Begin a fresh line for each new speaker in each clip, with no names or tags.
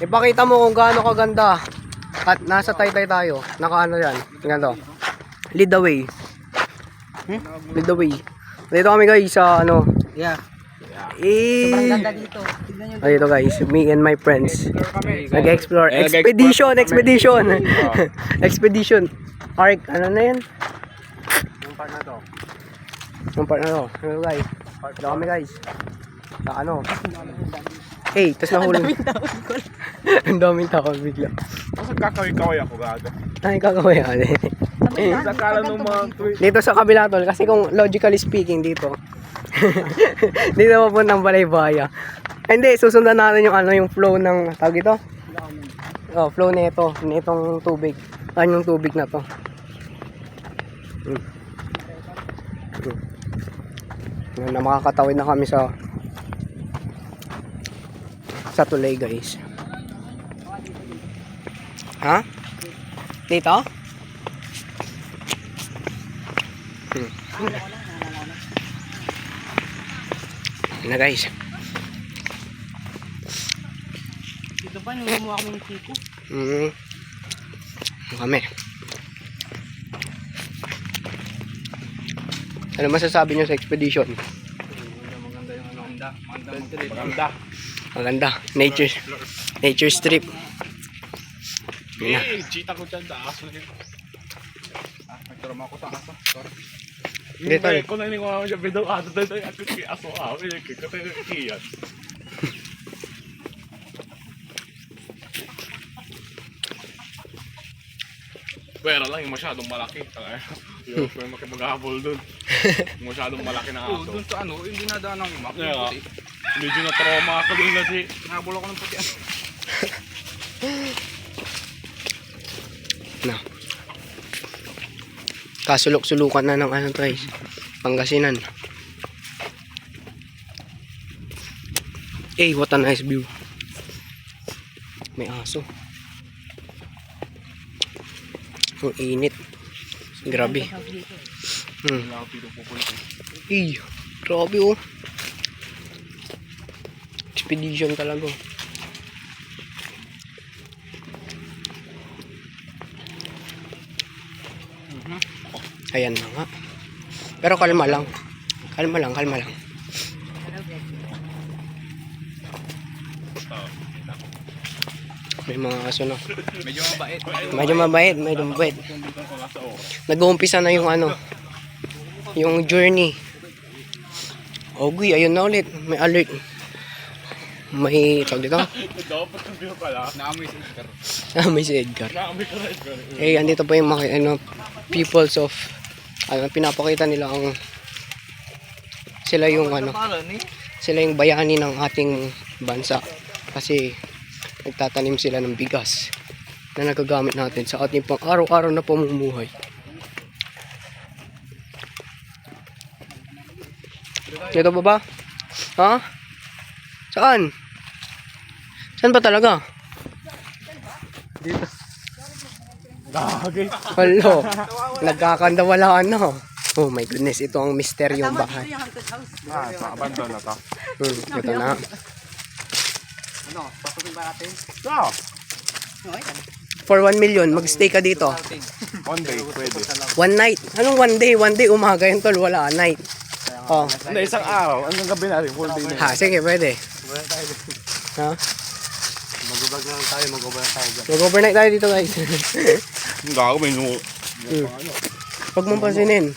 Ipakita mo kung gaano kaganda. At nasa Taytay tayo. Nakaano yan. Tingnan to. Lead the way. Lead the way. Dito kami guys sa ano.
Yeah. Sobrang ganda dito.
Dito guys, me and my friends. Nag-explore. Expedition. Expedition. Ark, ano na yan? Yung part na to. Ano guys? Dito kami guys. Sa ano? Hey, tas nahulog. Ang daming tao bigla.
Kasi kakaway-kaway ako gaga.
Ay, kakaway ako.
Sa kala nung mga
Dito sa kabila tol, kasi kung logically speaking dito. Dito papuntang Balaybaya. Hindi, susundan natin yung ano, yung flow ng tawag ito. Oh, flow nito, nitong tubig. Ano yung tubig na to? Na makakatawid na kami sa tulay guys. Ha? Dito? Na guys.
Dito pa, nung gumawa kami ng tipo.
Kami. Ano masasabi nyo sa expedition?
maganda yung ano.
Maganda. Nature strip. Yun na.
Cheetah ko dyan, aso na yun. Nagtarama ako sa aso. Sorry.
Dito.
Hindi, kung naninig mo siya, bidang aso tayo tayo. Ako kay aso ako. Kaya iyan. Pero lang, yung masyadong malaki. Yung makipag-habol dun. Masyadong malaki na aso.
Doon sa ano, hindi nadaan ng map.
Yeah. Medyo na-trauma ako dun kasi.
Nahabol ako ng puti.
Na. Kasulok-sulukan na ng ano guys. Pangasinan. Hey, what a nice view. May aso. Ang init. Grabe. Hey, grabe oh. Expedition talaga. Ayan na nga. Pero kalma lang. Kalma lang. May mga aso na.
Medyo mabait.
Medyo mabait. Nag-uumpisa na yung ano. Yung journey. Ogoy, ayun na ulit. May alert. May tawag dito.
Dapat kang biyo pala.
Naamoy si Edgar.
May si Edgar.
Naamoy ka na Edgar.
Eh, andito pa yung mga ano, peoples of pinapakita nila ang sila yung ano, sila yung bayani ng ating bansa kasi nagtatanim sila ng bigas na nagagamit natin sa ating pang araw-araw na pamumuhay. Dito ba ba? Ha? Saan? Saan ba talaga?
Dito. Gagay.
Hello. Nagkakandawalaan na. Oh my goodness, ito ang misteryong bahay.
Sa abandon na to.
Ito na.
Ano, pasukin ba natin?
Yeah.
For 1 million, magstay ka dito.
One day, pwede.
One night. Anong one day? One day umaga yun tol, wala night. Oh.
Hindi, isang araw. Hanggang gabi natin, full day na.
Ha, sige, pwede. Ha?
Mag-vlog na lang tayo, mag-overnight tayo dyan.
Mag-overnight tayo dito guys.
Ang gago, may nungo.
Huwag mong pansinin.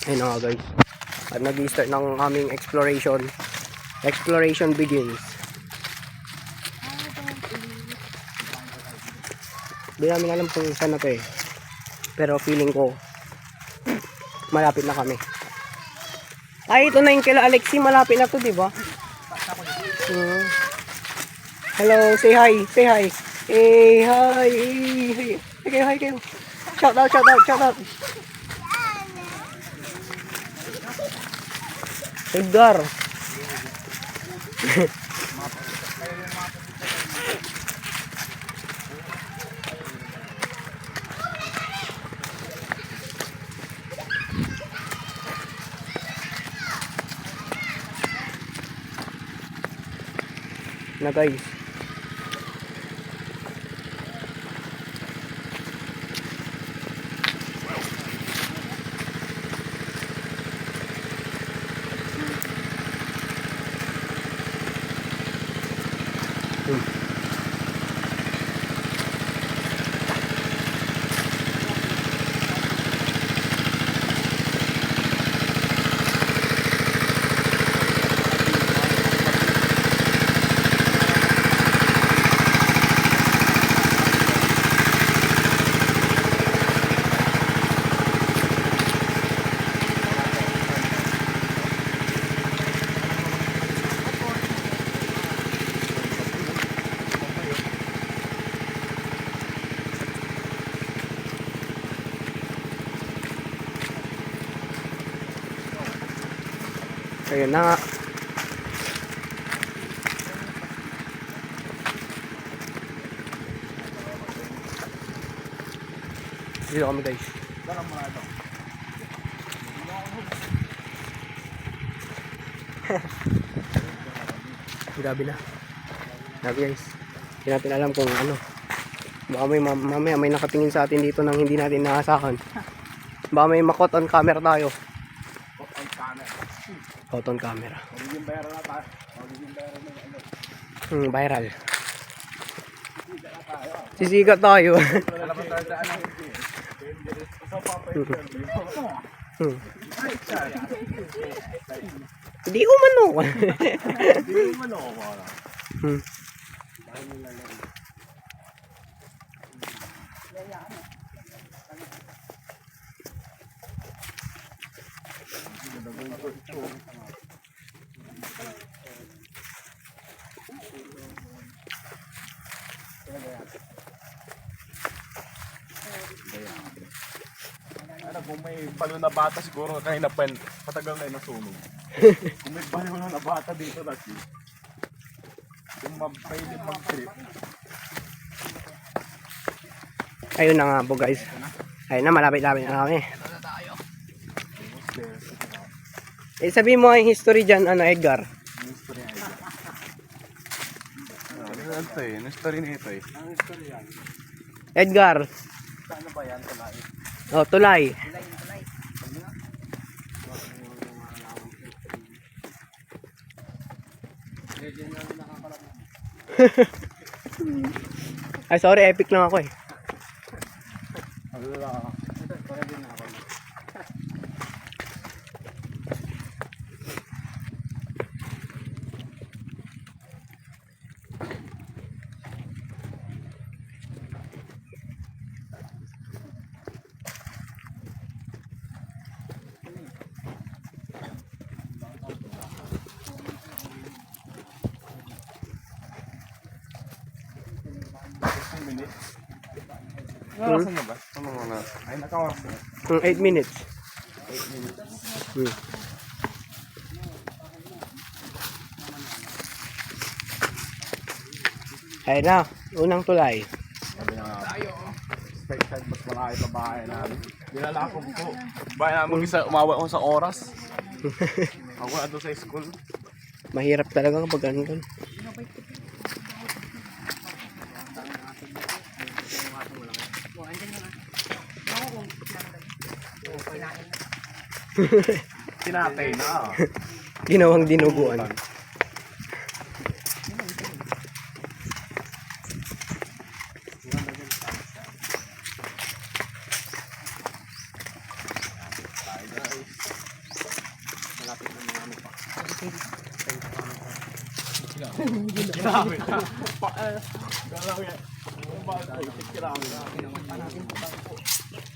Ayun na nga guys. At nag-start ng aming exploration. Exploration begins. Hindi namin alam kung saan na to eh. Pero feeling ko malapit na kami. Ay, ito na yung kila Alexi. Malapit na to, di ba? Hello, say hi. Say hi. Hey, hi. Hey, kayo, hi kayo. Shout out. Edgar. Na guys. Ayun na nga. Dito kami guys. Grabe na. Grabe guys. Hindi natin alam kung ano. Baka may mamaya may nakatingin sa atin dito nang hindi natin naasahan. Baka may makot on camera tayo. Caught on camera. Viral. Sisigat tayo. Hindi ko mano.
Ano, kung may balo na bata siguro kanina patagal na yung nasunog. Kung may balo na bata dito lagi. Kung mapailin mag-trip.
Ayun na nga po guys. Ayun na, malapit-lapit na kami. Eh, sabihin mo ang history dyan, ano, Edgar?
Ano to eh? Ano story nito eh?
Edgar.
Ano ba yan? Tulay.
Oh, tulay.
Tulay.
Ay, sorry, epic lang ako eh.
Nakasan na ba? Ano mo na? Ay, nakawas na.
8 minutes. Ayun na, unang tulay.
Sabi na nga, expected mas malaki pa bahay namin. Nilalakong ko. Bahay namin isa, umawa ko sa oras. Ako na doon sa school.
Mahirap talaga kapag ganun.
Tinatay na.
Ginawang dinuguan.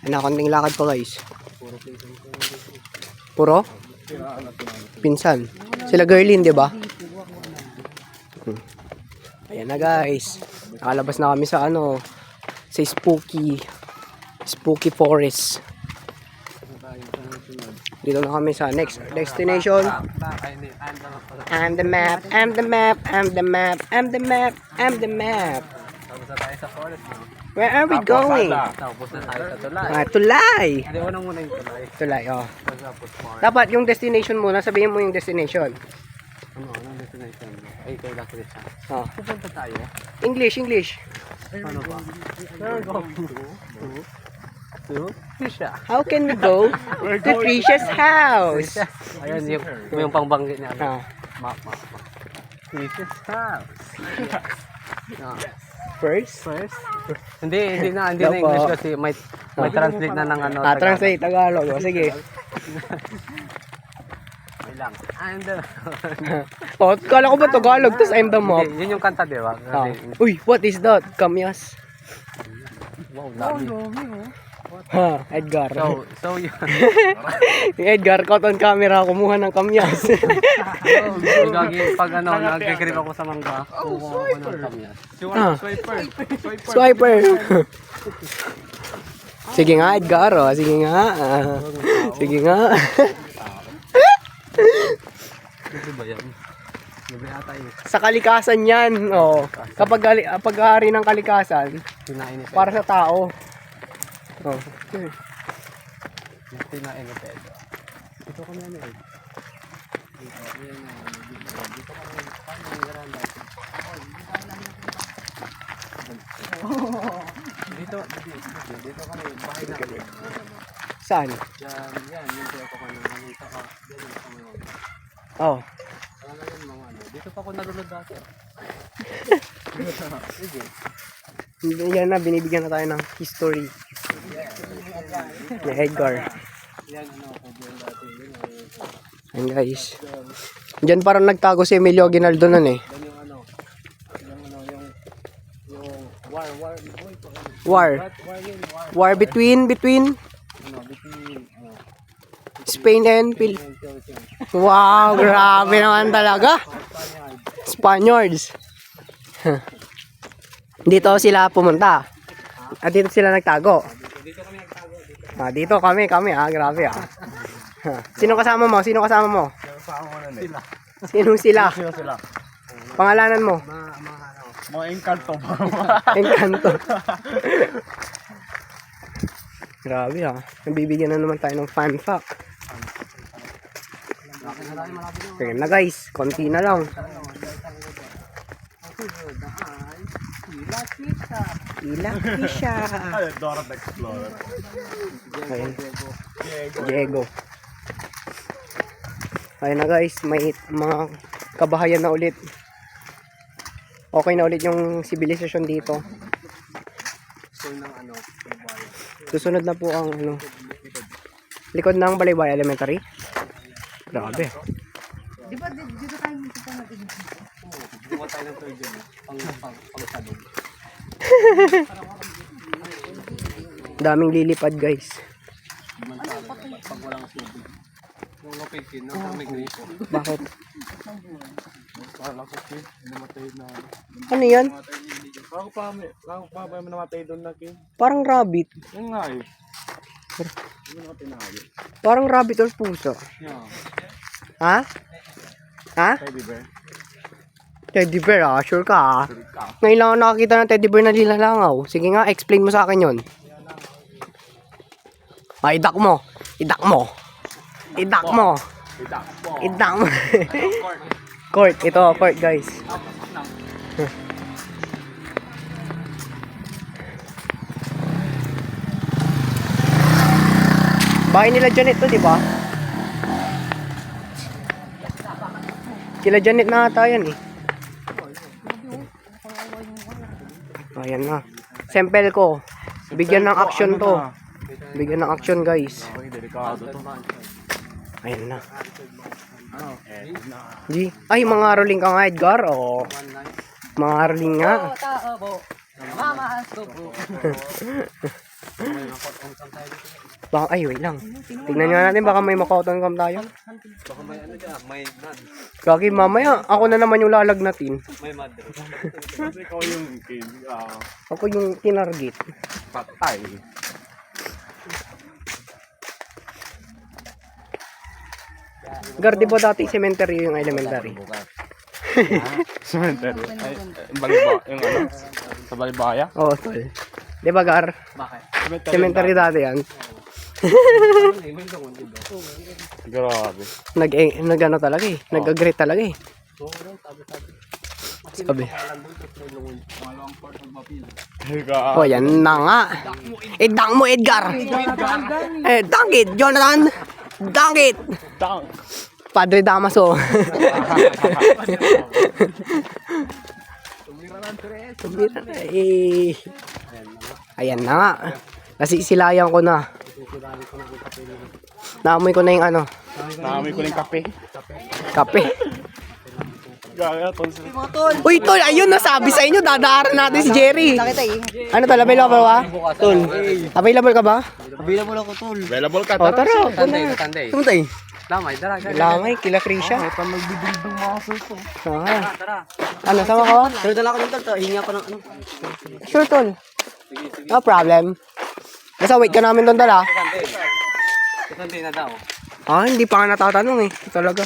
Ano, konting lakad pa guys. Puro? Pinsan. Sila Girlin, di ba? Ayan na guys. Nakalabas na kami sa ano, sa spooky forest. Dito na kami sa next destination. I'm the map, I'm the map, I'm the map, I'm the map, I'm the map.
Tapos na tayo sa forest, no?
Where are we going?
Tapos na tayo sa tulay.
Ah, tulay.
Hindi, unang muna yung tulay.
Tulay, oh.
Tapos forest.
Dapat yung destination muna, sabihin mo yung destination.
Ano destination? Ay, kay Las Risas.
Ah.
Pupunta tayo.
English.
Ano ba? We're going to Trisha.
How can we go to Trisha's house?
Ayan yung pangbanggit niya.
Ah.
Map. Trisha's house.
First?
Hindi na
Daw po.
English kasi may translate na ng ano.
Translate Tagalog. O, sige.
May lang. And
O, kala ko ba Tagalog? Tapos I'm the mob.
yun yung kanta, di ba?
Ah.
Kasi,
Uy, what is that? Kamyas.
wow, dami.
Ha, Edgar.
So yun.
Yung Edgar, caught on camera, kumuha ng kamyas.
Yung gagi pag ano, nag-grip ako sa mangga. Kumuha ako ng kamyas.
Ah.
Swiper.
Swiper. Sige nga, Edgar. Oh. Sige nga. Sige nga.
Ano ba yan? Gabi ata yun.
Sa kalikasan yan. Oh. Kapag pag-aari ng kalikasan,
Kinain ni
para sa tao. Oh.
Kinain ni Pedro. Ito kami ano eh. Dito kami, bahay namin.
Saan?
Yan, yung kaya ko kanina.
Oh.
Dito pa ako nalulod dati.
Yan na, binibigyan na tayo ng history. Ni Edgar.
Yan, ano, ako dyan dati.
Ayan guys. Diyan parang nagtago si Emilio Aguinaldo nun eh.
Yan yung ano, yung war,
War. War between Spain and Wow, grabe naman talaga. Spaniards. Dito sila pumunta. At dito sila nagtago. Ah, dito kami, grabe ah. Sino kasama mo? Sinong sila? Pangalanan mo?
Mga engkanto ba?
Encanto. Grabe ah. Nabibigyan na naman tayo ng fun fact. Sige na guys, konti na lang. Ila Fisha.
Ay, Dora the Explorer.
Ayun. Diego. Ayun na guys, may mga kabahayan na ulit. Okay na ulit yung civilization dito. Susunod na po ang ano, likod ng Balaybay Elementary. Grabe.
Di ba dito tayo gumawa tayo ng third yun, pang-sadog.
Daming lilipad guys.
Pag walang subi. Kung mapikin, may gripo.
Bakit?
Parang ako kid, namatay na.
Ano yan?
Bago pa ba namatay doon na kid?
Parang rabbit.
Yun nga eh. Hindi na tinabi.
Parang rabbit or puso.
Yeah.
Ha? Ha?
Teddy bear.
Teddy bear ah, sure ka ah.
Sure ka.
Ngayon lang ako nakakita ng teddy bear na lilalangaw. Sige nga, explain mo sa akin yun. Ah, idak mo. Idak mo. Idak mo.
Idak po.
Idak mo. Court. Ito, court guys. Bahay nila Janet to, di ba? Sila Janet na ata yan eh. Ayan na. Sample ko. Bigyan ng action to. Bigyan ng action guys.
Okay, delikado to.
Ayan na. G. Ay, mga rolling ka nga Edgar. Oh. Mga rolling nga. Baka, ay, wait lang. Tignan nga natin, baka may makauton kam tayo.
Baka may ano dyan, may mad.
Kaki, mamaya, ako na naman yung lalagnatin.
May mad.
Kasi ikaw yung kid.
Ako yung tinarget.
Patay.
Gar, di ba dati cemetery yung elementary?
Cemetery. Ay, baliba. Yung ano? Sa balibaya?
Oo, tol. Di ba, Gar?
Bakit?
Cemetery dati yan.
Grabe.
Nag ano talaga eh. Nag-agree talaga eh. Sabi.
Higa.
Oh, yan na nga. Idang mo, Edgar. Dunk it, Jonathan. Dunk it.
Dang.
Padre Damaso. Tumira na. Ayan na nga. Nasisilayan ko na. Naamoy ko na yung ano,
Naamoy ko ng kape.
kape.
Gaya, tons.
Uy, tol, ayun, nasabi sa inyo, dadaaran natin si Jerry. Ano tol, available ba? Tol, available ka ba?
Available ka,
O,
tara.
tara.
Tanday, tanday.
Tumatay.
Lamay, dara.
Lamay, kila Krisha.
Ito nagbibuilding muscle to.
Ano, sama ka ba?
Pero dala ko ng tol, hinga pa ng ano.
Sure, tol. No problem. Basta wait ka namin doon dala.
Tanday na daw.
Hindi pa nga natatanong eh. Talaga.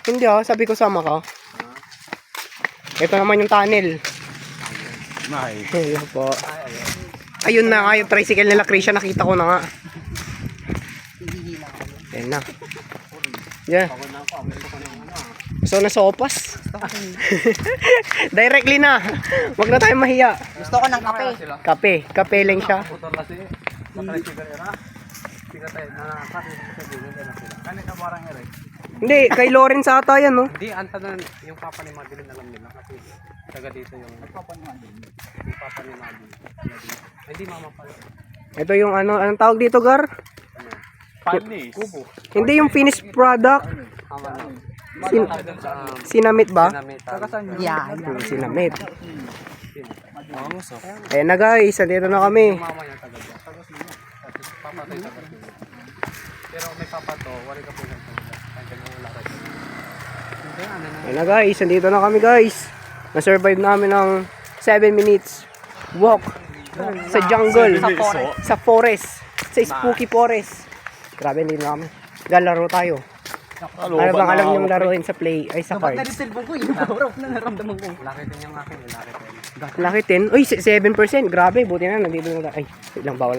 Hindi sabi ko sama ka. Ito naman yung tunnel.
Nice.
Hello po. Ayun na nga yung tricycle nila Krisha, nakita ko na nga. Ayan na. Yeah. So na sopas. Directly na. Wag na tayo mahiya.
Gusto ko ng kape.
Kape. Kape lang siya.
Motor kasi. Nakalisigara era. Tiga tayo na kasi sa gilid na sila. Kanin ka barang ere.
Hindi, kay Lawrence ata yan, no?
Hindi anta na yung papa ni Madeline alam nila kasi taga dito yung papa ni Madeline. Yung papa ni Madeline. Ay, hindi mama pala.
Ito yung ano, anong tawag dito, Gar?
Panis.
Hindi yung finished product.
Mama na.
Sinamit ba?
Yeah.
Yung sinamit. Ayan na guys, andito na kami.
Mama niya taga dyan. Taga sino? Tapos papa tayo taga dyan. Pero may papa to, wari ka po lang taga dyan. Kaya yung lakad. Hindi, ano na.
Ayan na guys, andito na kami guys. Na-survive namin ng 7 minutes walk sa jungle, sa forest, sa spooky forest. Grabe, hindi na kami. Galaro tayo. Ano bang alam niyong laruin sa play, ay sa cards?
Cellphone ko, yung naurap na naramdaman ko.
Lakitin yung akin, lakitin.
Laki 10. Uy, 7%. Grabe, buti na, nandito na. Ay, wait lang, bawal.